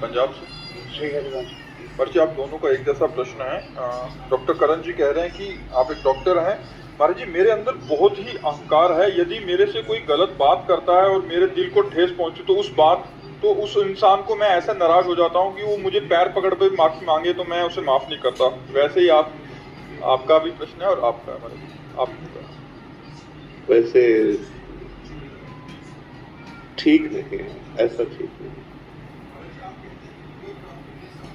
पंजाब से। पर्ची आप दोनों का एक जैसा प्रश्न है। डॉक्टर करण जी कह रहे हैं कि आप एक डॉक्टर हैं। महाराज जी, मेरे अंदर बहुत ही अहंकार है। यदि मेरे से कोई गलत बात करता है और मेरे दिल को ठेस पहुंचे तो उस इंसान को मैं ऐसा नाराज हो जाता हूं कि वो मुझे पैर पकड़ पे माफी मांगे तो मैं उसे माफ नहीं करता। वैसे ही आपका भी प्रश्न है और आपका आप वैसे ठीक नहीं है, ऐसा ठीक नहीं।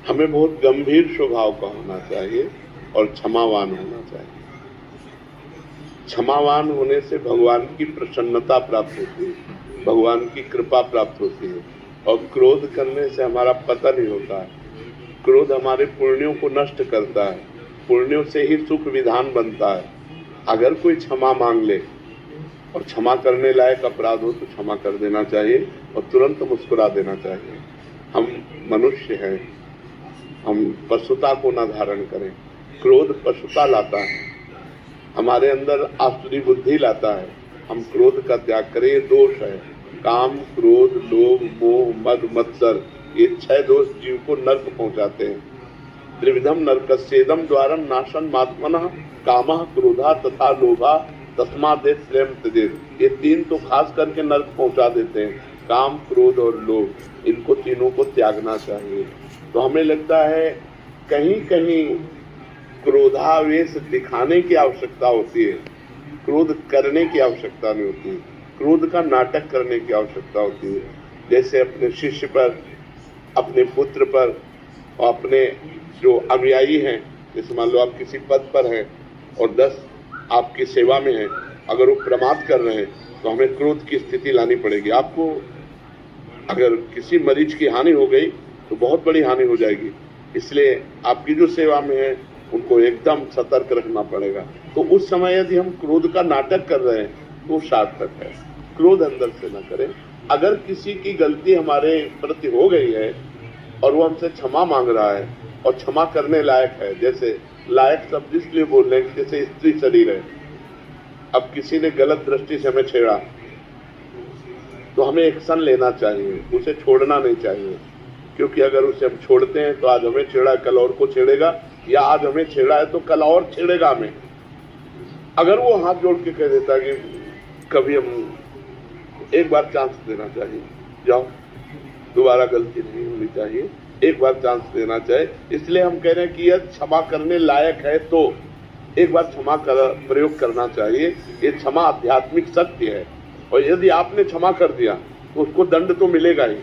हमें बहुत गंभीर स्वभाव का होना चाहिए और क्षमावान होना चाहिए। क्षमावान होने से भगवान की प्रसन्नता प्राप्त होती है, भगवान की कृपा प्राप्त होती है। और क्रोध करने से हमारा पतन ही होता है। क्रोध हमारे पुण्यों को नष्ट करता है, पुण्यों से ही सुख विधान बनता है। अगर कोई क्षमा मांग ले और क्षमा करने लायक अपराध हो तो क्षमा कर देना चाहिए और तुरंत मुस्कुरा देना चाहिए। हम मनुष्य हैं, हम पशुता को न धारण करें। क्रोध पशुता लाता है, हमारे अंदर आसुरी बुद्धि लाता है। हम क्रोध का त्याग करें, ये दोष है। काम, क्रोध, लोभ, मोह, मद, मत्सर, ये 6 दोष जीव को नर्क पहुंचाते हैं। त्रिविधम नरकस्येदम द्वारम नाशन मात्मनः कामः क्रोधा तथा लोभा तस्मादेव श्रेयम त्यजेत्। ये 3 तो खास करके नर्क पहुंचा देते हैं, काम, क्रोध और लोभ। इनको तीनों को त्यागना चाहिए। तो हमें लगता है कहीं कहीं क्रोधावेश दिखाने की आवश्यकता होती है, क्रोध करने की आवश्यकता नहीं होती है। क्रोध का नाटक करने की आवश्यकता होती है। जैसे अपने शिष्य पर, अपने पुत्र पर और अपने जो अनुयायी हैं, जैसे मान लो आप किसी पद पर हैं और 10 आपकी सेवा में हैं, अगर वो प्रमाद कर रहे हैं तो हमें क्रोध की स्थिति लानी पड़ेगी। आपको अगर किसी मरीज की हानि हो गई तो बहुत बड़ी हानि हो जाएगी, इसलिए आपकी जो सेवा में है उनको एकदम सतर्क रखना पड़ेगा। तो उस समय यदि हम क्रोध का नाटक कर रहे हैं तो सार्थक है। क्रोध अंदर से न करें। अगर किसी की गलती हमारे प्रति हो गई है और वो हमसे क्षमा मांग रहा है और क्षमा करने लायक है, जैसे लायक शब्द इसलिए बोल रहे हैं जैसे स्त्री शरीर है। अब किसी ने गलत दृष्टि से हमें छेड़ा तो हमें एक्शन लेना चाहिए, उसे छोड़ना नहीं चाहिए। क्योंकि अगर उसे हम छोड़ते हैं तो आज हमें छेड़ा, कल और को छेड़ेगा, या आज हमें छेड़ा है तो कल और छेड़ेगा हमें। अगर वो हाथ जोड़ के कह देता कि कभी हम एक बार चांस देना चाहिए, जाओ दोबारा गलती नहीं होनी चाहिए, एक बार चांस देना चाहिए। इसलिए हम कह रहे हैं कि यह क्षमा करने लायक है तो एक बार क्षमा प्रयोग करना चाहिए। ये क्षमा आध्यात्मिक सत्य है और यदि आपने क्षमा कर दिया तो उसको दंड तो मिलेगा ही।